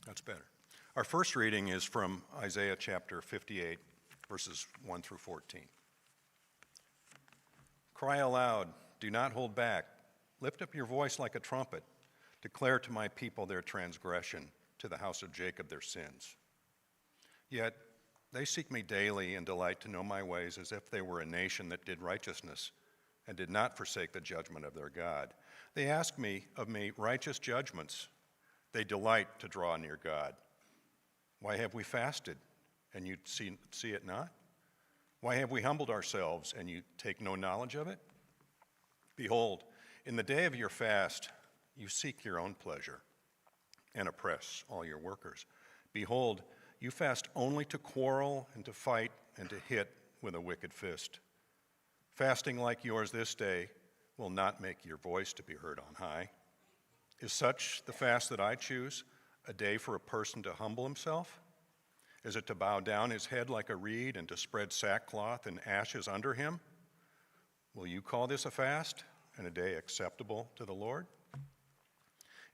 That's better. Our first reading is from Isaiah chapter 58, verses 1 through 14. Cry aloud, do not hold back. Lift up your voice like a trumpet. Declare to my people their transgression, to the house of Jacob their sins. Yet they seek me daily and delight to know my ways as if they were a nation that did righteousness and did not forsake the judgment of their God. They ask of me righteous judgments. They delight to draw near God. Why have we fasted, and you see it not? Why have we humbled ourselves, and you take no knowledge of it? Behold, in the day of your fast, you seek your own pleasure and oppress all your workers. Behold, you fast only to quarrel and to fight and to hit with a wicked fist. Fasting like yours this day will not make your voice to be heard on high. Is such the fast that I choose, a day for a person to humble himself? Is it to bow down his head like a reed and to spread sackcloth and ashes under him? Will you call this a fast and a day acceptable to the Lord?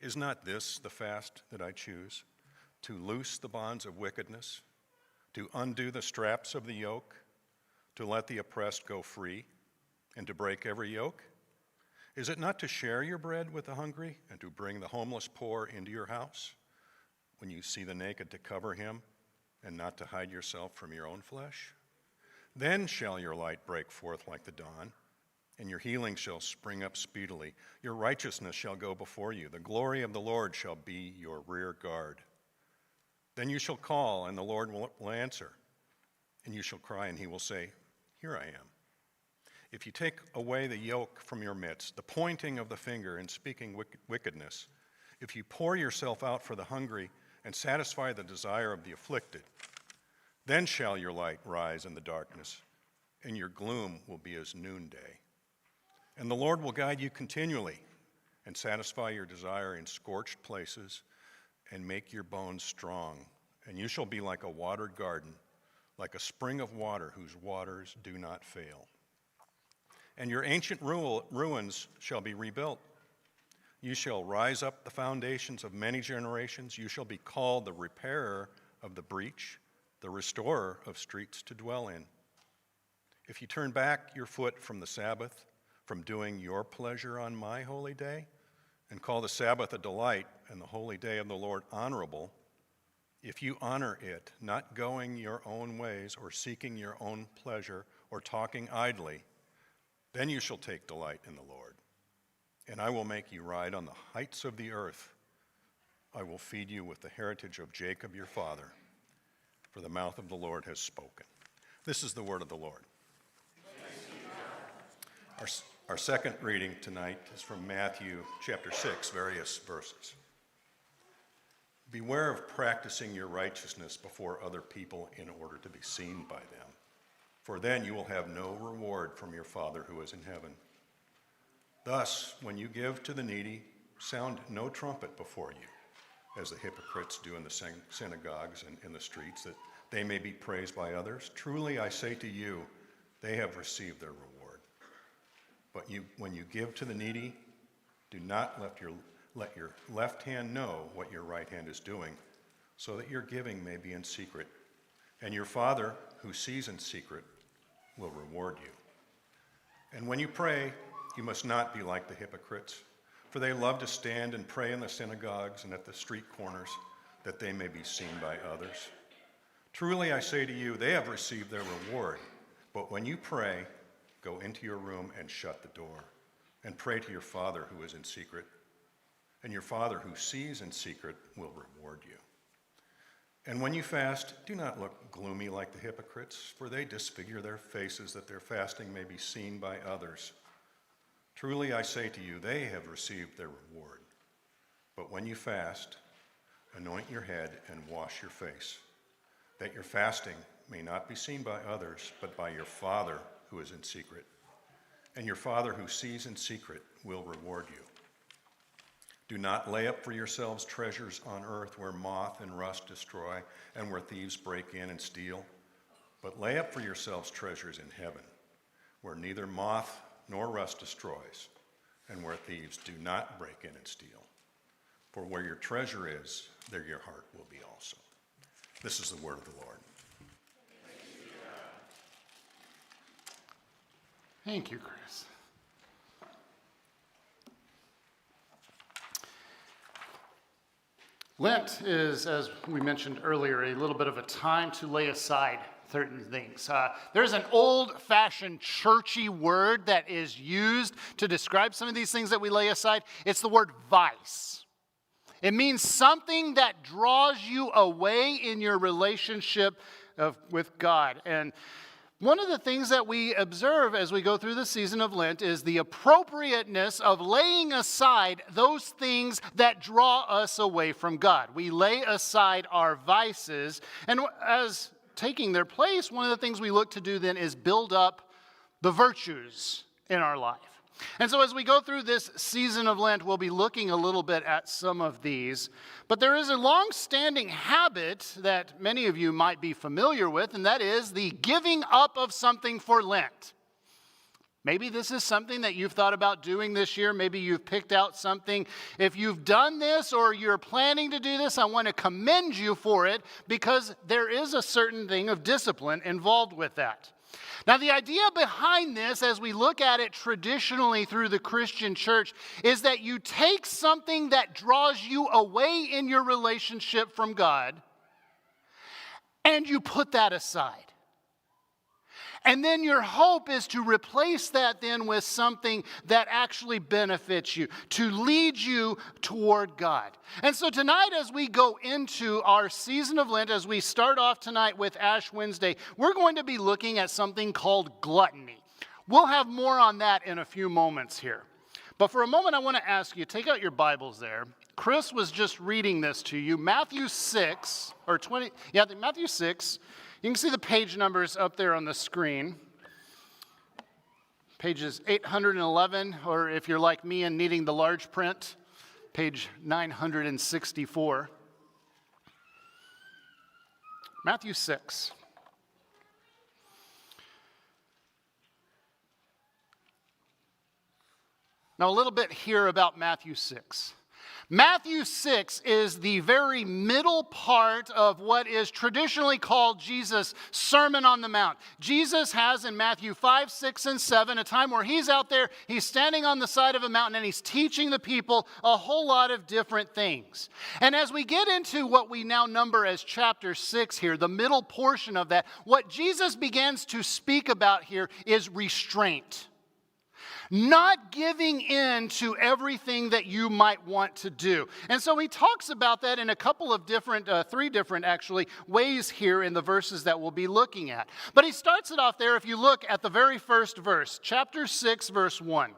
Is not this the fast that I choose, to loose the bonds of wickedness, to undo the straps of the yoke, to let the oppressed go free, and to break every yoke? Is it not to share your bread with the hungry and to bring the homeless poor into your house? When you see the naked, to cover him and not to hide yourself from your own flesh? Then shall your light break forth like the dawn, and your healing shall spring up speedily. Your righteousness shall go before you. The glory of the Lord shall be your rear guard. Then you shall call, and the Lord will answer. And you shall cry, and he will say, Here I am. If you take away the yoke from your midst, the pointing of the finger and speaking wickedness, if you pour yourself out for the hungry and satisfy the desire of the afflicted, then shall your light rise in the darkness, and your gloom will be as noonday. And the Lord will guide you continually and satisfy your desire in scorched places and make your bones strong. And you shall be like a watered garden, like a spring of water whose waters do not fail. And your ancient ruins shall be rebuilt. You shall rise up the foundations of many generations. You shall be called the repairer of the breach, the restorer of streets to dwell in. If you turn back your foot from the Sabbath, from doing your pleasure on my holy day, and call the Sabbath a delight and the holy day of the Lord honorable, if you honor it, not going your own ways or seeking your own pleasure or talking idly, then you shall take delight in the Lord. And I will make you ride on the heights of the earth. I will feed you with the heritage of Jacob your father, for the mouth of the Lord has spoken. This is the word of the Lord. Our second reading tonight is from Matthew chapter 6, various verses. Beware of practicing your righteousness before other people in order to be seen by them, for then you will have no reward from your Father who is in heaven. Thus, when you give to the needy, sound no trumpet before you, as the hypocrites do in the synagogues and in the streets, that they may be praised by others. Truly, I say to you, they have received their reward. But when you give to the needy, do not let your left hand know what your right hand is doing, so that your giving may be in secret. And your Father, who sees in secret, will reward you. And when you pray, you must not be like the hypocrites, for they love to stand and pray in the synagogues and at the street corners, that they may be seen by others. Truly, I say to you, they have received their reward. But when you pray, go into your room and shut the door, and pray to your Father who is in secret, and your Father who sees in secret will reward you. And when you fast, do not look gloomy like the hypocrites, for they disfigure their faces that their fasting may be seen by others. Truly, I say to you, they have received their reward. But when you fast, anoint your head and wash your face, that your fasting may not be seen by others, but by your Father who is in secret. And your Father who sees in secret will reward you. Do not lay up for yourselves treasures on earth where moth and rust destroy and where thieves break in and steal, but lay up for yourselves treasures in heaven, where neither moth nor rust destroys and where thieves do not break in and steal. For where your treasure is, there your heart will be also. This is the word of the Lord. Thank you, Chris. Lent is, as we mentioned earlier, a little bit of a time to lay aside certain things. There's an old-fashioned churchy word that is used to describe some of these things that we lay aside. It's the word vice. It means something that draws you away in your relationship with God. And one of the things that we observe as we go through the season of Lent is the appropriateness of laying aside those things that draw us away from God. We lay aside our vices, and as taking their place, one of the things we look to do then is build up the virtues in our life. And so as we go through this season of Lent, we'll be looking a little bit at some of these. But there is a long-standing habit that many of you might be familiar with, and that is the giving up of something for Lent. Maybe this is something that you've thought about doing this year. Maybe you've picked out something. If you've done this or you're planning to do this, I want to commend you for it because there is a certain thing of discipline involved with that. Now, the idea behind this, as we look at it traditionally through the Christian church, is that you take something that draws you away in your relationship from God, and you put that aside. And then your hope is to replace that then with something that actually benefits you, to lead you toward God. And so tonight, as we go into our season of Lent, as we start off tonight with Ash Wednesday, we're going to be looking at something called gluttony. We'll have more on that in a few moments here. But for a moment, I want to ask you, take out your Bibles there. Chris was just reading this to you. Matthew 6. You can see the page numbers up there on the screen. Pages 811, or if you're like me and needing the large print, page 964. Matthew 6. Now, a little bit here about Matthew 6. Matthew 6 is the very middle part of what is traditionally called Jesus' Sermon on the Mount. Jesus has in Matthew 5, 6, and 7 a time where he's out there, he's standing on the side of a mountain, and he's teaching the people a whole lot of different things. And as we get into what we now number as chapter 6 here, the middle portion of that, what Jesus begins to speak about here is restraint. Not giving in to everything that you might want to do. And so he talks about that in a couple of different, three different actually, ways here in the verses that we'll be looking at. But he starts it off there if you look at the very first verse, chapter 6, verse 1.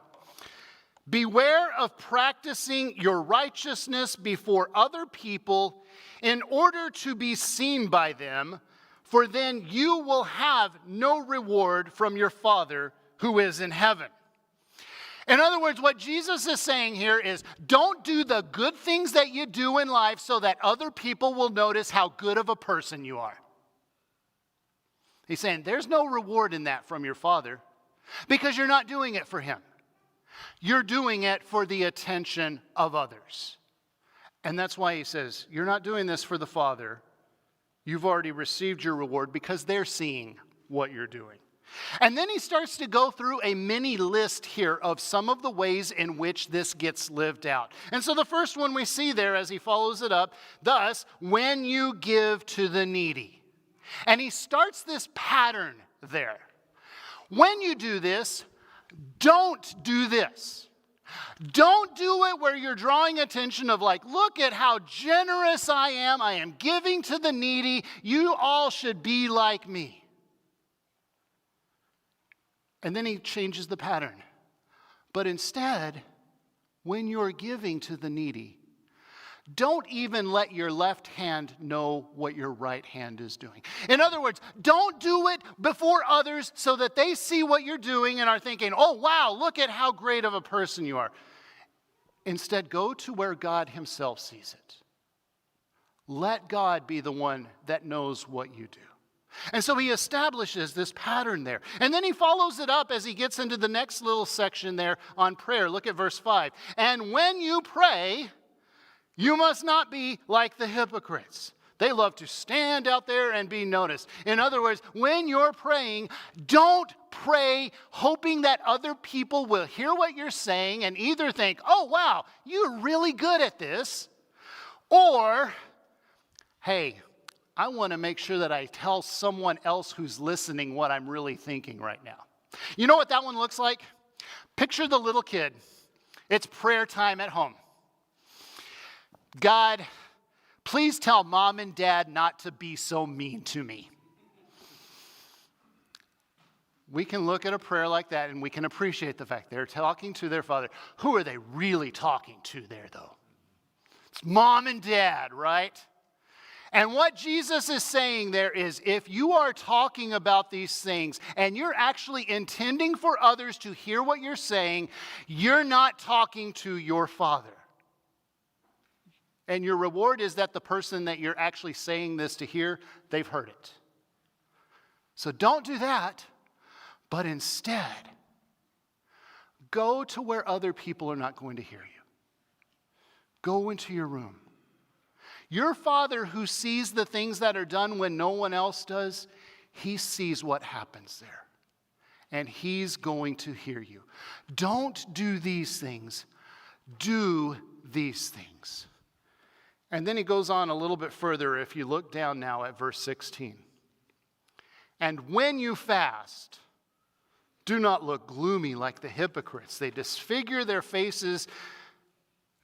Beware of practicing your righteousness before other people in order to be seen by them, for then you will have no reward from your Father who is in heaven. In other words, what Jesus is saying here is don't do the good things that you do in life so that other people will notice how good of a person you are. He's saying there's no reward in that from your Father because you're not doing it for Him. You're doing it for the attention of others. And that's why he says you're not doing this for the Father. You've already received your reward because they're seeing what you're doing. And then he starts to go through a mini list here of some of the ways in which this gets lived out. And so the first one we see there as he follows it up, thus, when you give to the needy. And he starts this pattern there. When you do this, don't do this. Don't do it where you're drawing attention of like, look at how generous I am giving to the needy, you all should be like me. And then he changes the pattern. But instead, when you're giving to the needy, don't even let your left hand know what your right hand is doing. In other words, don't do it before others so that they see what you're doing and are thinking, oh, wow, look at how great of a person you are. Instead, go to where God himself sees it. Let God be the one that knows what you do. And so he establishes this pattern there. And then he follows it up as he gets into the next little section there on prayer. Look at verse 5. And when you pray, You must not be like the hypocrites. They love to stand out there and be noticed. In other words, when you're praying, don't pray hoping that other people will hear what you're saying and either think, oh, wow, you're really good at this, or, hey, I want to make sure that I tell someone else who's listening what I'm really thinking right now. You know what that one looks like? Picture the little kid. It's prayer time at home. God, please tell mom and dad not to be so mean to me. We can look at a prayer like that and we can appreciate the fact they're talking to their father. Who are they really talking to there, though? It's mom and dad, right? And what Jesus is saying there is, if you are talking about these things and you're actually intending for others to hear what you're saying, you're not talking to your Father. And your reward is that the person that you're actually saying this to hear, they've heard it. So don't do that, but instead, go to where other people are not going to hear you. Go into your room. Your Father who sees the things that are done when no one else does, he sees what happens there. And he's going to hear you. Don't do these things. Do these things. And then he goes on a little bit further if you look down now at verse 16. And when you fast, do not look gloomy like the hypocrites. They disfigure their faces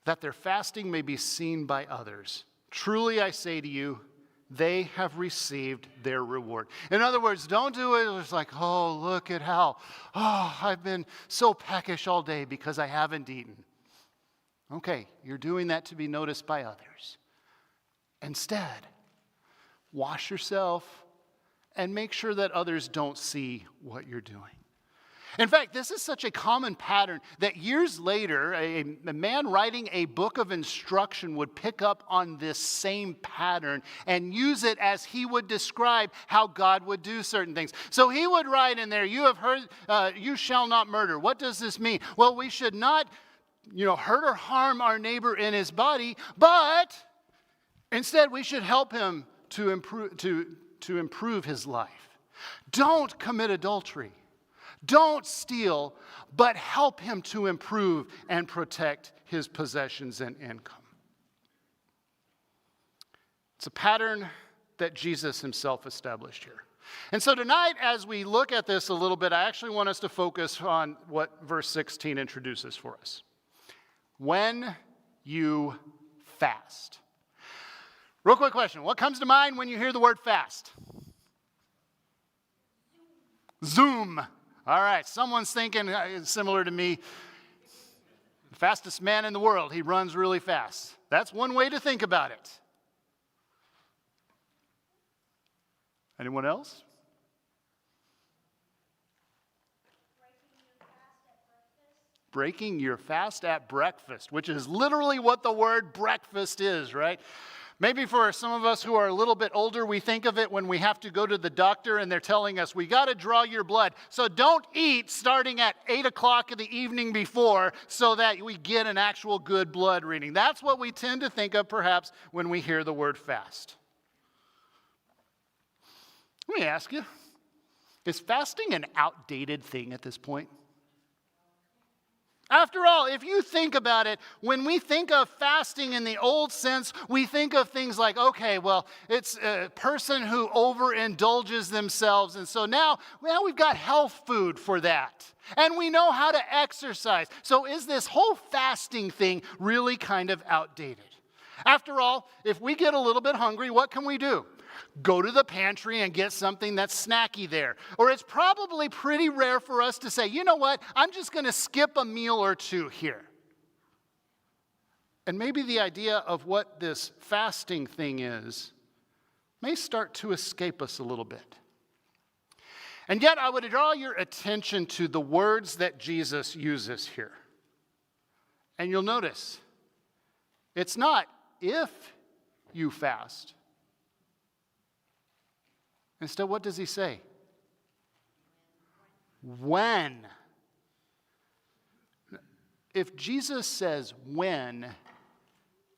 that their fasting may be seen by others. Truly I say to you, they have received their reward. In other words, don't do it. It's like, oh, look at how, I've been so peckish all day because I haven't eaten. Okay, you're doing that to be noticed by others. Instead, wash yourself and make sure that others don't see what you're doing. In fact, this is such a common pattern that years later, a man writing a book of instruction would pick up on this same pattern and use it as he would describe how God would do certain things. So he would write in there, you have heard, you shall not murder. What does this mean? Well, we should not, hurt or harm our neighbor in his body, but instead we should help him to improve his life. Don't commit adultery. Don't steal, but help him to improve and protect his possessions and income. It's a pattern that Jesus himself established here. And so tonight, as we look at this a little bit, I actually want us to focus on what verse 16 introduces for us. When you fast. Real quick question. What comes to mind when you hear the word fast? Zoom. All right, someone's thinking similar to me. The fastest man in the world, he runs really fast. That's one way to think about it. Anyone else? Breaking your fast at breakfast, which is literally what the word breakfast is, right? Maybe for some of us who are a little bit older, we think of it when we have to go to the doctor and they're telling us, we got to draw your blood. So don't eat starting at 8 o'clock in the evening before so that we get an actual good blood reading. That's what we tend to think of perhaps when we hear the word fast. Let me ask you, is fasting an outdated thing at this point? After all, if you think about it, when we think of fasting in the old sense, we think of things like, okay, well, it's a person who overindulges themselves. And so now we've got health food for that. And we know how to exercise. So is this whole fasting thing really kind of outdated? After all, if we get a little bit hungry, what can we do? Go to the pantry and get something that's snacky there. Or it's probably pretty rare for us to say, you know what, I'm just going to skip a meal or two here. And maybe the idea of what this fasting thing is may start to escape us a little bit. And yet I would draw your attention to the words that Jesus uses here. And you'll notice, it's not if you fast. Instead, what does he say? When. If Jesus says when,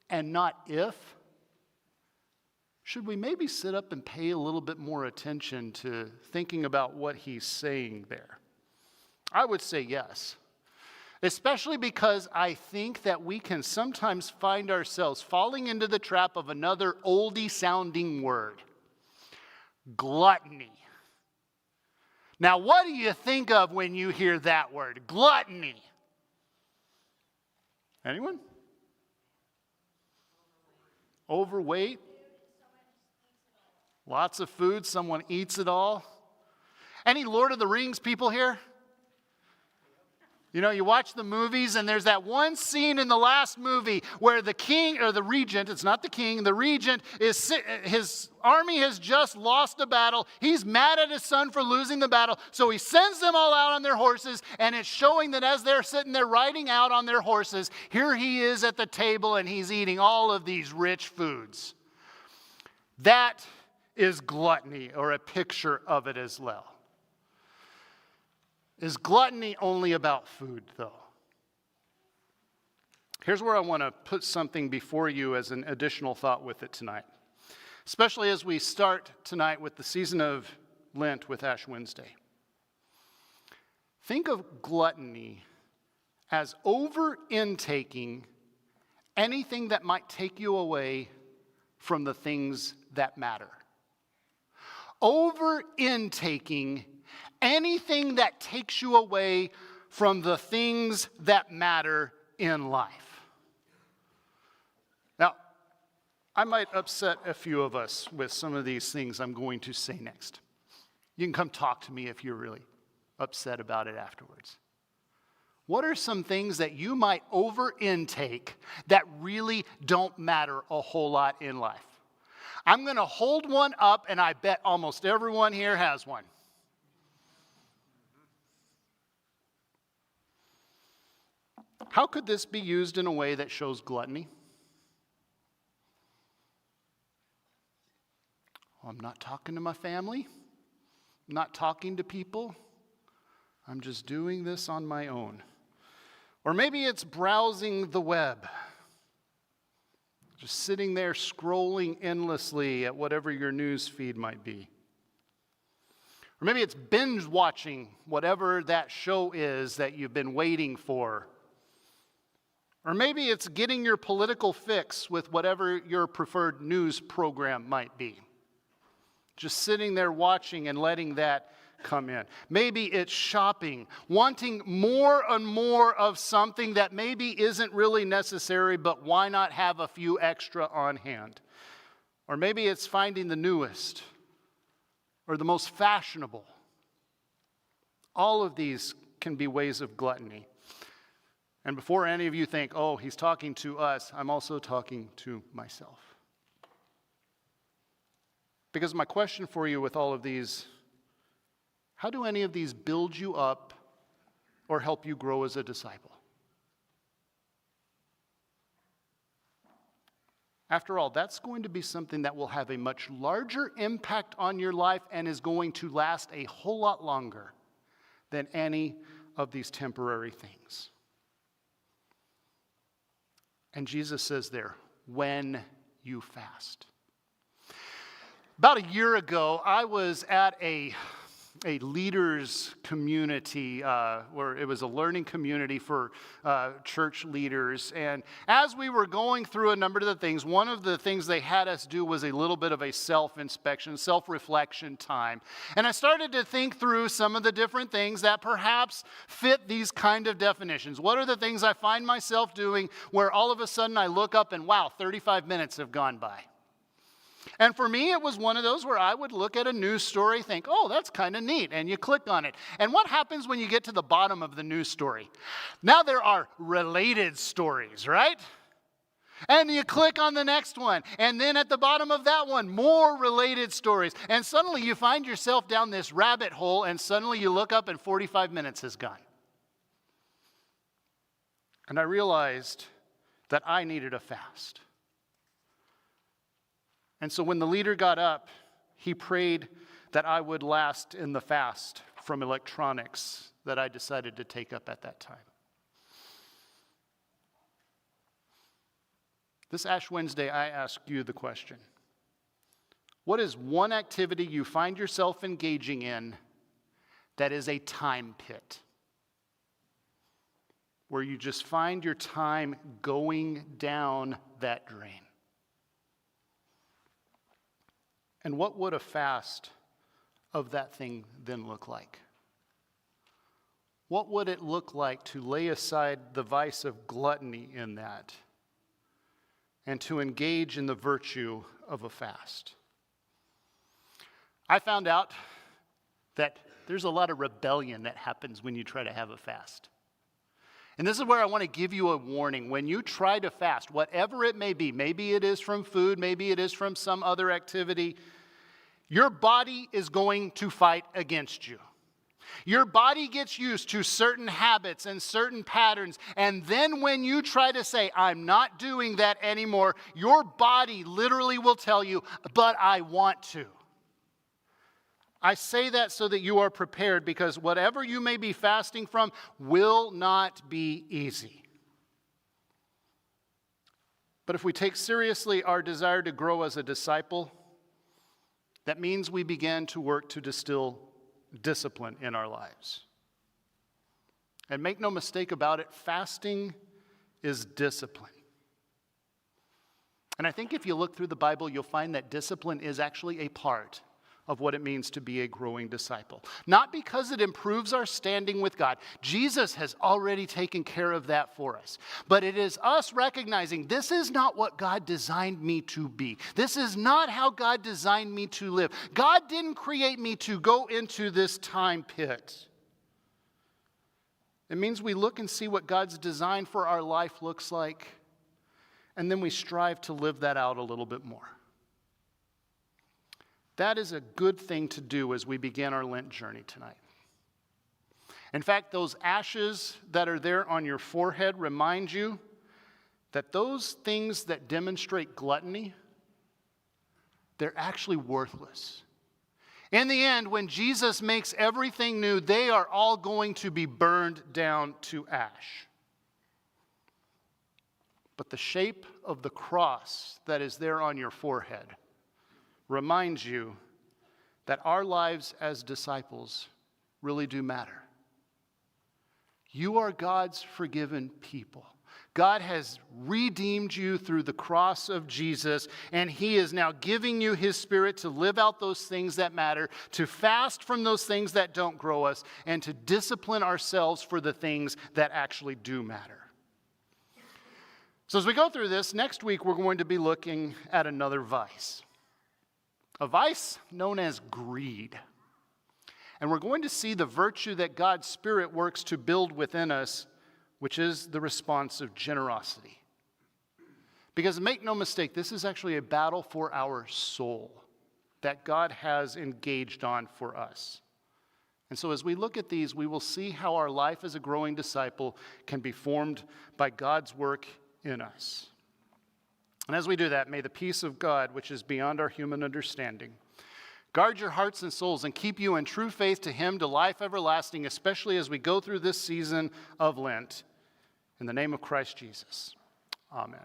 and not if, should we maybe sit up and pay a little bit more attention to thinking about what he's saying there? I would say yes. Especially because I think that we can sometimes find ourselves falling into the trap of another oldie-sounding word, gluttony. Now, what do you think of when you hear that word, gluttony? Anyone? Overweight? Lots of food, someone eats it all. Any Lord of the Rings people here? You know, you watch the movies and there's that one scene in the last movie where the king, or the regent, it's not the king, the regent, his army has just lost a battle. He's mad at his son for losing the battle. So he sends them all out on their horses, and it's showing that as they're sitting there riding out on their horses, here he is at the table and he's eating all of these rich foods. That is gluttony, or a picture of it as well. Is gluttony only about food, though? Here's where I want to put something before you as an additional thought with it tonight, especially as we start tonight with the season of Lent with Ash Wednesday. Think of gluttony as over-intaking anything that might take you away from the things that matter. Over-intaking anything that takes you away from the things that matter in life. Now, I might upset a few of us with some of these things I'm going to say next. You can come talk to me if you're really upset about it afterwards. What are some things that you might over-intake that really don't matter a whole lot in life? I'm going to hold one up, and I bet almost everyone here has one. How could this be used in a way that shows gluttony? Well, I'm not talking to my family. I'm not talking to people. I'm just doing this on my own. Or maybe it's browsing the web. Just sitting there scrolling endlessly at whatever your news feed might be. Or maybe it's binge watching whatever that show is that you've been waiting for. Or maybe it's getting your political fix with whatever your preferred news program might be. Just sitting there watching and letting that come in. Maybe it's shopping, wanting more and more of something that maybe isn't really necessary, but why not have a few extra on hand? Or maybe it's finding the newest or the most fashionable. All of these can be ways of gluttony. And before any of you think, oh, he's talking to us, I'm also talking to myself. Because my question for you with all of these, how do any of these build you up or help you grow as a disciple? After all, that's going to be something that will have a much larger impact on your life and is going to last a whole lot longer than any of these temporary things. And Jesus says there, when you fast. About a year ago, I was at a leaders community where it was a learning community for church leaders. And as we were going through a number of the things, one of the things they had us do was a little bit of a self-inspection, self-reflection time. And I started to think through some of the different things that perhaps fit these kind of definitions. What are the things I find myself doing where all of a sudden I look up and wow, 35 minutes have gone by? And for me, it was one of those where I would look at a news story, think, oh, that's kind of neat, and you click on it. And what happens when you get to the bottom of the news story? Now there are related stories, right? And you click on the next one, and then at the bottom of that one, more related stories. And suddenly you find yourself down this rabbit hole, and suddenly you look up and 45 minutes has gone. And I realized that I needed a fast. And so when the leader got up, he prayed that I would last in the fast from electronics that I decided to take up at that time. This Ash Wednesday, I ask you the question: what is one activity you find yourself engaging in that is a time pit, where you just find your time going down that drain? And what would a fast of that thing then look like? What would it look like to lay aside the vice of gluttony in that and to engage in the virtue of a fast? I found out that there's a lot of rebellion that happens when you try to have a fast. And this is where I want to give you a warning. When you try to fast, whatever it may be, maybe it is from food, maybe it is from some other activity, your body is going to fight against you. Your body gets used to certain habits and certain patterns, and then when you try to say, I'm not doing that anymore, your body literally will tell you, but I want to. I say that so that you are prepared, because whatever you may be fasting from will not be easy. But if we take seriously our desire to grow as a disciple, that means we begin to work to distill discipline in our lives. And make no mistake about it, fasting is discipline. And I think if you look through the Bible, you'll find that discipline is actually a part of what it means to be a growing disciple. Not because it improves our standing with God. Jesus has already taken care of that for us. But it is us recognizing this is not what God designed me to be. This is not how God designed me to live. God didn't create me to go into this time pit. It means we look and see what God's design for our life looks like, and then we strive to live that out a little bit more. That is a good thing to do as we begin our Lent journey tonight. In fact, those ashes that are there on your forehead remind you that those things that demonstrate gluttony, they're actually worthless. In the end, when Jesus makes everything new, they are all going to be burned down to ash. But the shape of the cross that is there on your forehead reminds you that our lives as disciples really do matter. You are God's forgiven people. God has redeemed you through the cross of Jesus, and He is now giving you His Spirit to live out those things that matter, to fast from those things that don't grow us, and to discipline ourselves for the things that actually do matter. So as we go through this, next week we're going to be looking at another vice. A vice known as greed. And we're going to see the virtue that God's Spirit works to build within us, which is the response of generosity. Because make no mistake, this is actually a battle for our soul that God has engaged on for us. And so as we look at these, we will see how our life as a growing disciple can be formed by God's work in us. And as we do that, may the peace of God, which is beyond our human understanding, guard your hearts and souls and keep you in true faith to Him, to life everlasting, especially as we go through this season of Lent. In the name of Christ Jesus, amen.